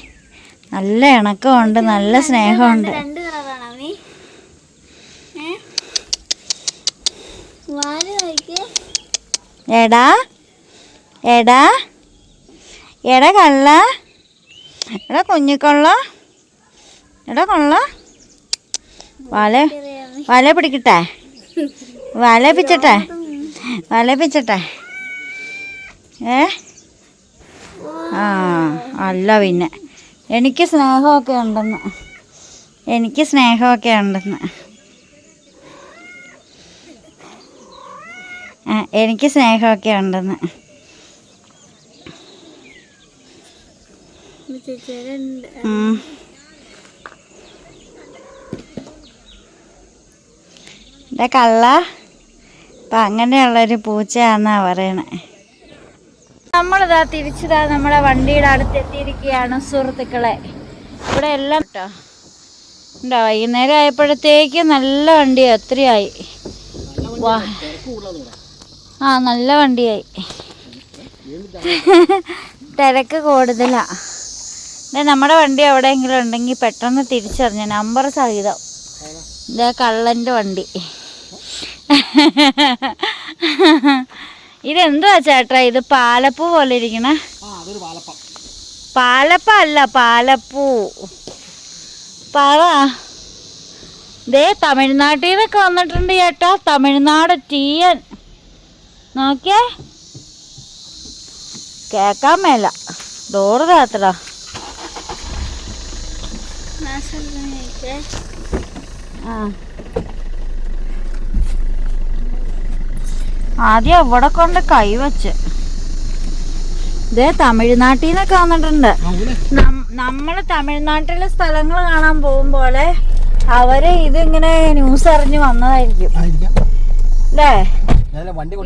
നല്ല ഇണക്കമുണ്ട്, നല്ല സ്നേഹമുണ്ട്. എടാ എടാ എടാ കള്ള, എടാ കുഞ്ഞിക്കൊള്ള, എടാ കൊള്ള. വല പിടിക്കട്ടെ, വലപ്പിച്ചട്ടെ അല്ല പിന്നെ എനിക്ക് സ്നേഹമൊക്കെ ഉണ്ടെന്ന്, എനിക്ക് സ്നേഹമൊക്കെ ഉണ്ടെന്ന്. കള്ള അപ്പം അങ്ങനെയുള്ളൊരു പൂച്ചയാണെന്നാ പറയണേ. നമ്മളിതാ തിരിച്ചതാ നമ്മുടെ വണ്ടിയുടെ അടുത്ത് എത്തിയിരിക്കുകയാണ് സുഹൃത്തുക്കളെ. ഇവിടെ എല്ലാം കേട്ടോ ഉണ്ടോ. വൈകുന്നേരം ആയപ്പോഴത്തേക്ക് നല്ല വണ്ടിയായി, ഒത്തിരിയായി. നല്ല വണ്ടിയായി. തിരക്ക് കൂടുതലാണ്. നമ്മുടെ വണ്ടി എവിടെയെങ്കിലും ഉണ്ടെങ്കിൽ പെട്ടെന്ന് തിരിച്ചറിഞ്ഞ നമ്പർ സഹിതം. ഇതാ കള്ളൻ്റെ വണ്ടി. ഇതെന്തുവാ ചേട്ടാ ഇത്? പാലപ്പൂ പോലെ ഇരിക്കണേ. പാലപ്പ അല്ല, പാലപ്പൂ. പറ. ദേ തമിഴ്നാട്ടിൽ നിന്നൊക്കെ വന്നിട്ടുണ്ട് ചേട്ടാ. തമിഴ്നാട് ടീയൻ നോക്കിയേ, കേക്കാൻ മേല. ഡോറ് താത്തടാ. ആദ്യം അവിടെ കൊണ്ട് കൈവച്ച്. ഇതേ തമിഴ്നാട്ടിൽ നിന്നൊക്കെ വന്നിട്ടുണ്ട്. നമ്മള് തമിഴ്നാട്ടിലെ സ്ഥലങ്ങൾ കാണാൻ പോകും പോലെ അവര് ഇതിങ്ങനെ ന്യൂസ് അറിഞ്ഞ് വന്നതായിരിക്കും അല്ലേ.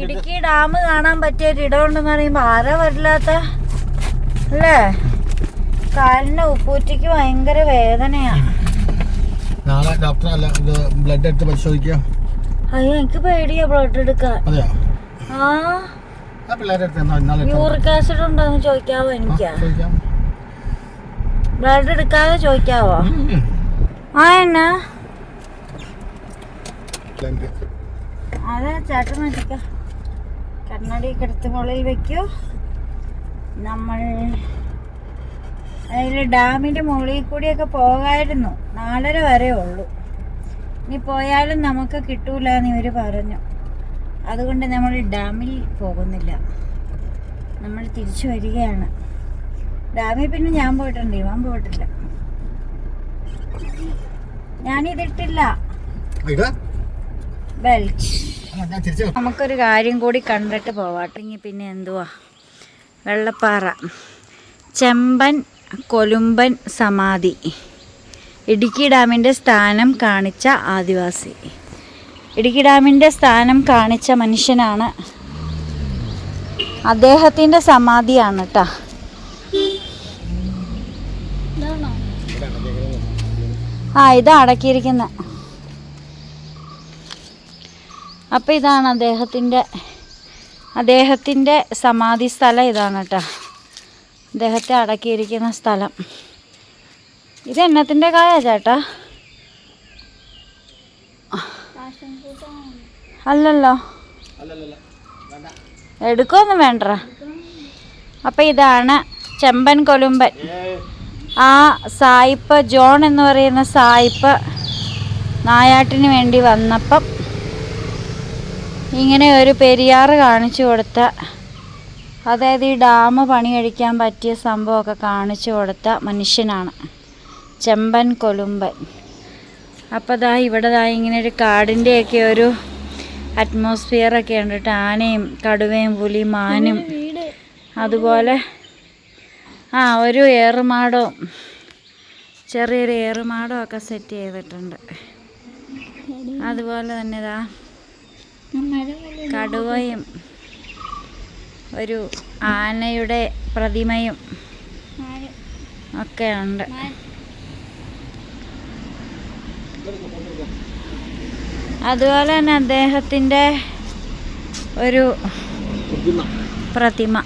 ഇടുക്കി ഡാം കാണാൻ പറ്റിയ ഒരിടമുണ്ടെന്ന് പറയുമ്പോ ആരാ വരില്ലാത്ത അല്ലേ. കാലിന് ഉപ്പൂറ്റിക്ക് ഭയങ്കര വേദനയാ. ബ്ലഡ് എടുത്ത് പരിശോധിക്കാം. അയ്യോ എനിക്ക് പേടിയാ ബ്ലഡ് എടുക്കാൻ. യൂറിക് ആസിഡ് ഉണ്ടോന്ന് ചോദിക്കാവോ? എനിക്ക് ബ്ലഡ് എടുക്കാതെ ചോദിക്കാവോ? എന്നാ അതെ ചേട്ടൻ നോക്ക. കണ്ണാടിയൊക്കെ എടുത്ത് മുകളിൽ വെക്കൂ. നമ്മൾ അതിൽ ഡാമിൻ്റെ മുകളിൽ കൂടിയൊക്കെ പോകായിരുന്നു. 4:30 വരെ ഉള്ളൂ. ഇനി പോയാലും നമുക്ക് കിട്ടൂല എന്ന് ഇവർ പറഞ്ഞു. അതുകൊണ്ട് നമ്മൾ ഡാമിൽ പോകുന്നില്ല, നമ്മൾ തിരിച്ചു വരികയാണ്. ഡാമിൽ പിന്നെ ഞാൻ പോയിട്ടുണ്ട്, ഇവൻ പോയിട്ടില്ല. ഞാനിതിട്ടില്ല ബെൽറ്റ്. നമുക്കൊരു കാര്യം കൂടി കണ്ടിട്ട് പോവാട്ടെങ്കിൽ. പിന്നെ എന്തുവാ, വെള്ളപ്പാറ ചെമ്പൻ കൊലുമ്പൻ സമാധി. ഇടുക്കി ഡാമിൻ്റെ സ്ഥാനം കാണിച്ച ആദിവാസി. ഇടുക്കി ഡാമിൻ്റെ സ്ഥാനം കാണിച്ച മനുഷ്യനാണ്. അദ്ദേഹത്തിൻ്റെ സമാധിയാണ് കേട്ടോ. ഇത് അടക്കിയിരിക്കുന്ന. അപ്പം ഇതാണ് അദ്ദേഹത്തിൻ്റെ സമാധി സ്ഥലം. ഇതാണ് കേട്ടോ അദ്ദേഹത്തെ അടക്കിയിരിക്കുന്ന സ്ഥലം. ഇത് എന്നത്തിൻ്റെ കായ ചേട്ടാ? അല്ലല്ലോ, എടുക്കൊന്നും വേണ്ട. അപ്പം ഇതാണ് ചെമ്പൻ കൊലുമ്പൻ. ആ സായിപ്പ് ജോൺ എന്ന് പറയുന്ന സായിപ്പ് നായാട്ടിന് വേണ്ടി വന്നപ്പം ഇങ്ങനെ ഒരു പെരിയാറ് കാണിച്ചു കൊടുത്ത, അതായത് ഈ ഡാം പണി കഴിക്കാൻ പറ്റിയ സംഭവമൊക്കെ കാണിച്ചു കൊടുത്ത മനുഷ്യനാണ് ചെമ്പൻ കൊലുമ്പൻ. അപ്പോൾ ഇവിടെ ഇങ്ങനെ ഒരു കാടിൻ്റെയൊക്കെ ഒരു അറ്റ്മോസ്ഫിയറൊക്കെ ഉണ്ട് കേട്ടോ. ആനയും കടുവയും പുലി മാനും അതുപോലെ ഒരു ഏറുമാടവും ചെറിയൊരു ഏറുമാടവും ഒക്കെ സെറ്റ് ചെയ്തിട്ടുണ്ട്. അതുപോലെ തന്നെ കടുവയും ഒരു ആനയുടെ പ്രതിമയും ഒക്കെ ഉണ്ട്. അതുപോലെ തന്നെ അദ്ദേഹത്തിൻ്റെ ഒരു പ്രതിമ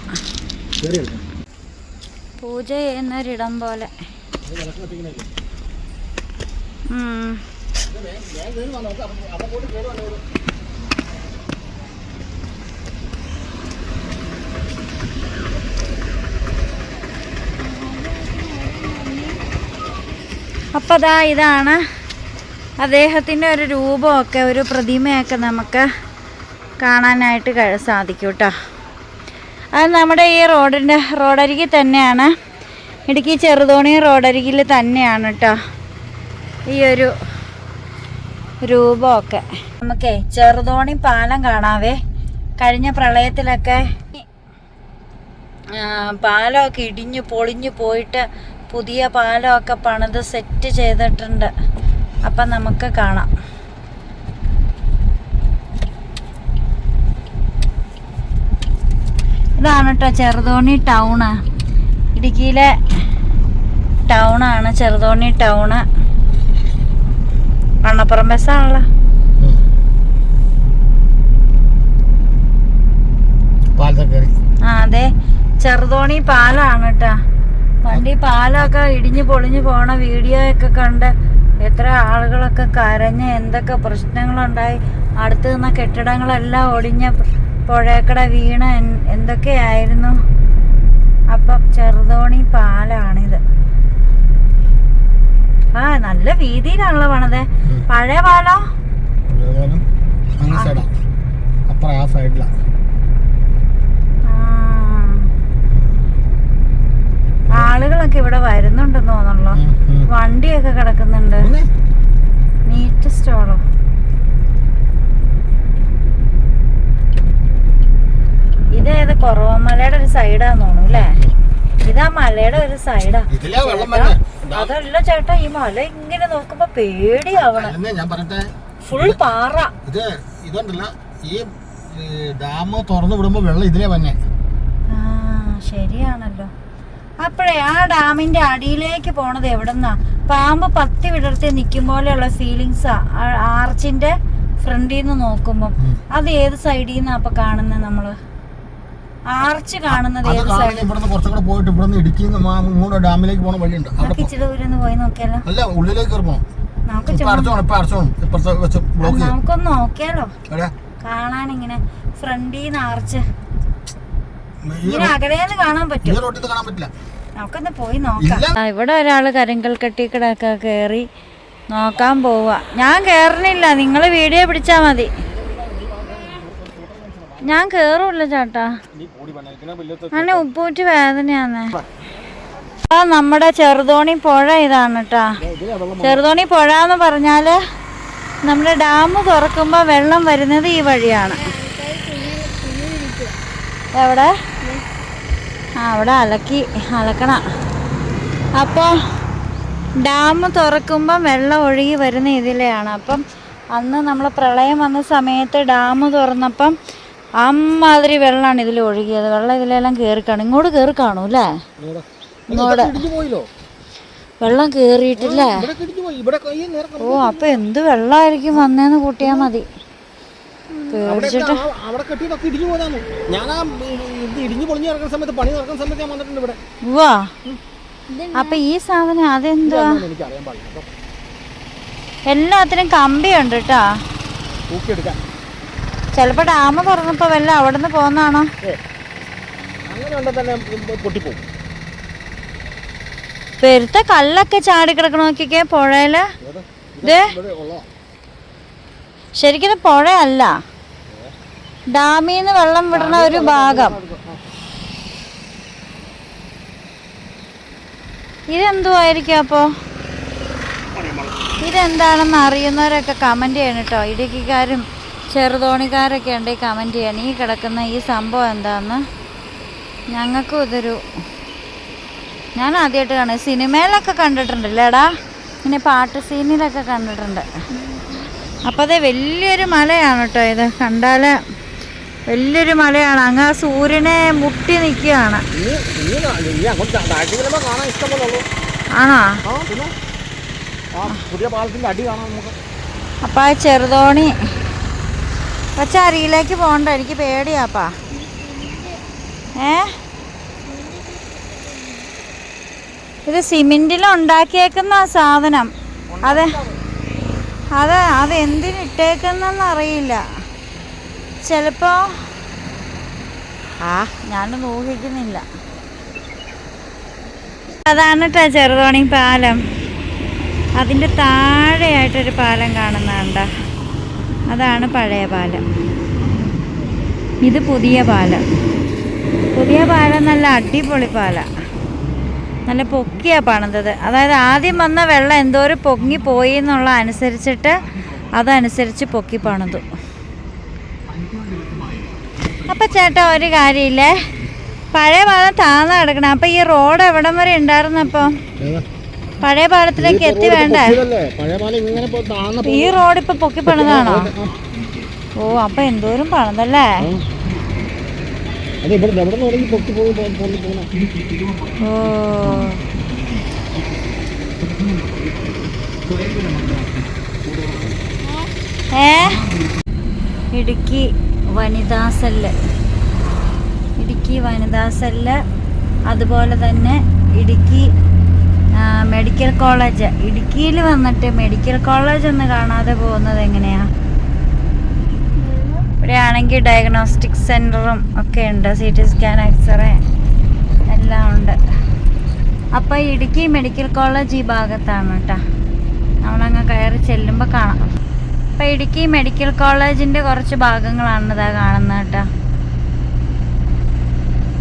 പൂജ ചെയ്യുന്നൊരിടം പോലെ. അപ്പോൾ ഇതാണ് അദ്ദേഹത്തിൻ്റെ ഒരു രൂപമൊക്കെ, ഒരു പ്രതിമയൊക്കെ നമുക്ക് കാണാനായിട്ട് സാധിക്കും കേട്ടോ. അത് നമ്മുടെ ഈ റോഡരികിൽ തന്നെയാണ്, ഇടുക്കി ചെറുതോണി റോഡരികിൽ തന്നെയാണ് കേട്ടോ ഈ ഒരു രൂപമൊക്കെ. നമുക്കേ ചെറുതോണി പാലം കാണാവേ. കഴിഞ്ഞ പ്രളയത്തിലൊക്കെ പാലമൊക്കെ ഇടിഞ്ഞു പൊളിഞ്ഞു പോയിട്ട് പുതിയ പാലമൊക്കെ പണിത് സെറ്റ് ചെയ്തിട്ടുണ്ട്. അപ്പം നമുക്ക് കാണാം. ഇതാണ് കേട്ടോ ചെറുതോണി ടൗണ്. ഇടുക്കിയിലെ ടൗണാണ് ചെറുതോണി ടൗണ്. വണ്ണപ്പുറം ബസ്സാണല്ലോ. അതെ, ചെറുതോണി പാലാണ് കേട്ടോ. വണ്ടി പാലമൊക്കെ ഇടിഞ്ഞു പൊളിഞ്ഞു പോണ വീഡിയോ ഒക്കെ കണ്ട് എത്ര ആളുകളൊക്കെ കരഞ്ഞ് എന്തൊക്കെ പ്രശ്നങ്ങളുണ്ടായി. അടുത്ത് നിന്ന കെട്ടിടങ്ങളെല്ലാം ഒടിഞ്ഞ പുഴക്കട വീണ എന്തൊക്കെയായിരുന്നു. അപ്പം ചെറുതോണി പാലാണിത്. നല്ല വീതിയിലാണല്ലോ പണത്. പഴയ പാലോ ആളുകളൊക്കെ ഇവിടെ വരുന്നുണ്ടെന്ന് തോന്നണല്ലോ. വണ്ടിയൊക്കെ കിടക്കുന്നുണ്ട്. മീറ്റ് സ്റ്റോളോ. ഇതേത് കുറവമലയുടെ ഒരു സൈഡാന്ന് തോന്നുന്നു അല്ലേ? ഇതാ മലയുടെ ഒരു സൈഡാ. അതല്ല ചേട്ടാ, ഈ മല ഇങ്ങനെ നോക്കുമ്പോ പേടിയാവണം. ഫുൾ പാറ. ഇതുണ്ടല്ല, ഈ ഡാം തുറന്നു വിടുമ്പോ വെള്ളം ഇതിലേ വന്നെ. ശരിയാണല്ലോ. അപ്പോഴേ ആ ഡാമിന്റെ അടിയിലേക്ക് പോണത് എവിടെന്നാ? പാമ്പ് പത്തി വിടർത്തി നിൽക്കും പോലെയുള്ള ഫീലിങ്സാ ആർച്ചിന്റെ ഫ്രണ്ടിൽ നിന്ന് നോക്കുമ്പോ. അത് ഏത് സൈഡിൽ നിന്നാ അപ്പൊ കാണുന്നത് നമ്മള്? ആർച്ച് കാണുന്നത് ഏത് സൈഡിൽ? കുറച്ചുകൂടെ പോയിട്ട് ഇവിടുന്ന് ഇടുക്കി ഡാമിലേക്ക് പോണ വഴിയുണ്ട്. ഇച്ചിരി ദൂരം ഒന്ന് പോയി നോക്കിയാലോ? അല്ല, ഉള്ളിലേക്ക് നമുക്കൊന്ന് നോക്കിയാലോ? കാണാൻ ഇങ്ങനെ ഫ്രണ്ടിൽ നിന്ന് ആർച്ച് ഇങ്ങനെ അകലേന്ന് കാണാൻ പറ്റും. നമുക്കൊന്ന് പോയി നോക്കാം. ഇവിടെ ഒരാള് കരിങ്കൽ കെട്ടിക്കടൊക്കെ കേറി നോക്കാൻ പോവാ. ഞാൻ കേറണില്ല, നിങ്ങള് വീഡിയോ പിടിച്ചാ മതി. ഞാൻ കേറൂല്ല ചേട്ടാ, അങ്ങനെ ഉപ്പൂറ്റി വേദനയാന്നേ. നമ്മുടെ ചെറുതോണി പുഴ ഇതാണ് കേട്ടാ. ചെറുതോണി പുഴ എന്ന് പറഞ്ഞാല് നമ്മുടെ ഡാം തുറക്കുമ്പോ വെള്ളം വരുന്നത് ഈ വഴിയാണ്. എവിടെ? അവിടെ അലക്കണ. അപ്പോൾ ഡാം തുറക്കുമ്പം വെള്ളം ഒഴുകി വരുന്ന ഇതിലെയാണ്. അപ്പം അന്ന് നമ്മൾ പ്രളയം വന്ന സമയത്ത് ഡാം തുറന്നപ്പം അമ്മാതിരി വെള്ളമാണ് ഇതിൽ ഒഴുകിയത്. വെള്ളം ഇതിലെല്ലാം കയറി കാണും. ഇങ്ങോട്ട് കയറി കാണും അല്ലേ? ഇങ്ങോട്ട് വെള്ളം കയറിയിട്ടില്ലേ? ഓ, അപ്പൊ എന്ത് വെള്ളമായിരിക്കും വന്നേന്ന് കൂട്ടിയാ മതി. പേടിച്ചിട്ട് വാ. അപ്പൊ ഈ സാധനം അതെന്താ? എല്ലാത്തിനും കമ്പിയുണ്ട് കേട്ടാ. ചിലപ്പോ ഡാം തുറന്നപ്പോ വല്ല അവിടെ നിന്ന് പോന്നാണോ? അങ്ങനെ കണ്ടാൽ തന്നെ പൊട്ടിപ്പോവും. പെരുത്ത കല്ലൊക്കെ ചാടി കിടക്കണ നോക്കിക്കേ പുഴയില്. ശരിക്കും പുഴയല്ല, ഡാമിന്ന് വെള്ളം വിടുന്ന ഒരു ഭാഗം. ഇതെന്തുവായിരിക്കും അപ്പോ? ഇതെന്താണെന്ന് അറിയുന്നവരൊക്കെ കമന്റ് ചെയ്യണം കേട്ടോ. ഇടുക്കിക്കാരും ചെറുതോണിക്കാരൊക്കെ ഉണ്ടെങ്കിൽ കമന്റ് ചെയ്യണം. ഈ കിടക്കുന്ന ഈ സംഭവം എന്താന്ന്. ഞങ്ങൾക്കും ഇതൊരു, ഞാൻ ആദ്യമായിട്ട് കാണും. സിനിമയിലൊക്കെ കണ്ടിട്ടുണ്ടല്ലേടാ, ഇങ്ങനെ പാട്ട് സീനിലൊക്കെ കണ്ടിട്ടുണ്ട്. അപ്പോൾ അത് വലിയൊരു മലയാണ് കേട്ടോ. ഇത് കണ്ടാൽ വലിയൊരു മലയാണ്. അങ്ങ് സൂര്യനെ മുട്ടി നിൽക്കുകയാണ്. ആണോ? അപ്പം ആ ചെറുതോണി പക്ഷെ അരിയിലേക്ക് പോകണ്ട, എനിക്ക് പേടിയാപ്പാ. ഇത് സിമെന്റിലുണ്ടാക്കിയേക്കുന്ന സാധനം. അത് എന്തിനിട്ടേക്കുന്നറിയില്ല. ചിലപ്പോ ഞാനൊന്നും ഊഹിക്കുന്നില്ല. അതാണ് കേട്ടോ ചെറുതോണി പാലം. അതിൻ്റെ താഴെയായിട്ടൊരു പാലം കാണുന്നുണ്ട, അതാണ് പഴയ പാലം. ഇത് പുതിയ പാലം. പുതിയ പാലം നല്ല അടിപൊളി പാലം, നല്ല പൊക്കിയാണ് പണിതത്. അതായത് ആദ്യം വന്ന വെള്ളം എന്തോരം പൊങ്ങി പോയി എന്നുള്ള അനുസരിച്ചിട്ട് അതനുസരിച്ച് പൊക്കി പണിതു. അപ്പം ചേട്ടാ ഒരു കാര്യമില്ലേ, പഴയ പാലം താഴ്ന്ന കിടക്കണം. അപ്പം ഈ റോഡ് എവിടം വരെ ഉണ്ടായിരുന്നപ്പോൾ പഴയ പാലത്തിലേക്ക് എത്തി വേണ്ടേ? ഈ റോഡ് ഇപ്പം പൊക്കി പണിതാണോ? ഓ അപ്പം എന്തോരം പണിതല്ലേ. ഓ ഇടുക്കി വനിതാ സെല്ല്, ഇടുക്കി വനിതാ സെല്ല്, അതുപോലെ തന്നെ ഇടുക്കി മെഡിക്കൽ കോളേജ്. ഇടുക്കിയിൽ വന്നിട്ട് മെഡിക്കൽ കോളേജ് ഒന്ന് കാണാതെ പോകുന്നത് എങ്ങനെയാ? ഇവിടെ ആണെങ്കിൽ ഡയഗ്നോസ്റ്റിക് സെൻറ്ററും ഒക്കെ ഉണ്ട്, CT സ്കാൻ, എക്സ്റേ എല്ലാം ഉണ്ട്. അപ്പോൾ ഇടുക്കി മെഡിക്കൽ കോളേജ് ഈ ഭാഗത്താണ് കേട്ടോ. നമ്മളങ്ങ് കയറി ചെല്ലുമ്പോൾ കാണാം. അപ്പോൾ ഇടുക്കി മെഡിക്കൽ കോളേജിൻ്റെ കുറച്ച് ഭാഗങ്ങളാണ് ഇതാ കാണുന്നത് കേട്ടോ.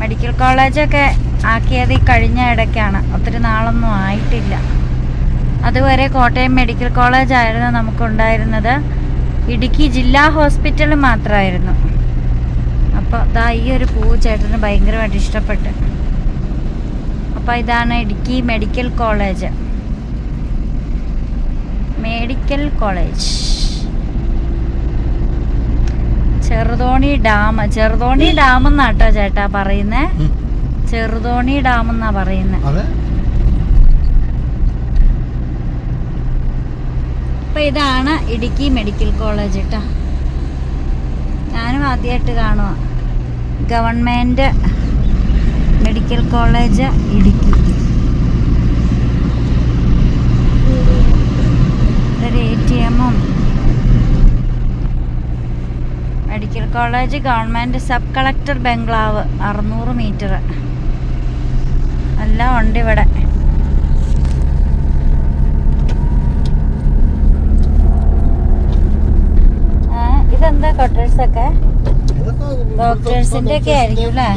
മെഡിക്കൽ കോളേജൊക്കെ ആക്കിയത് ഈ കഴിഞ്ഞ ഇടയ്ക്കാണ്, ഒത്തിരി നാളൊന്നും ആയിട്ടില്ല. അതുവരെ കോട്ടയം മെഡിക്കൽ കോളേജ് ആയിരുന്നു നമുക്കുണ്ടായിരുന്നത്. ഇടുക്കി ജില്ലാ ഹോസ്പിറ്റൽ മാത്രമായിരുന്നു. അപ്പോൾ ദാ ഈ ഒരു പൂ ചേട്ടന് ഭയങ്കരമായിട്ട് ഇഷ്ടപ്പെട്ടു. അപ്പോൾ ഇതാണ് Idukki medical college. Medical college. Cheruthoni dam, Cheruthoni dam എന്നാട്ടോ ചേട്ടാ പറയുന്നേ. ചെറുതോണി ഡാം എന്നാ പറയുന്നത്. അപ്പൊ ഇതാണ് ഇടുക്കി മെഡിക്കൽ കോളേജ് കേട്ടോ. ഞാനും ആദ്യമായിട്ട് കാണുക. Government medical college Idukki. ഒരു ATM-ഉം. Medical college government sub collector bungalow 600 metre എല്ലാം ഉണ്ട് ഇവിടെ. ഇതെന്താ ക്വാർട്ടേഴ്സൊക്കെ? ഡോക്ടേഴ്സിന്റെ ഒക്കെ ആയിരിക്കും അല്ലേ?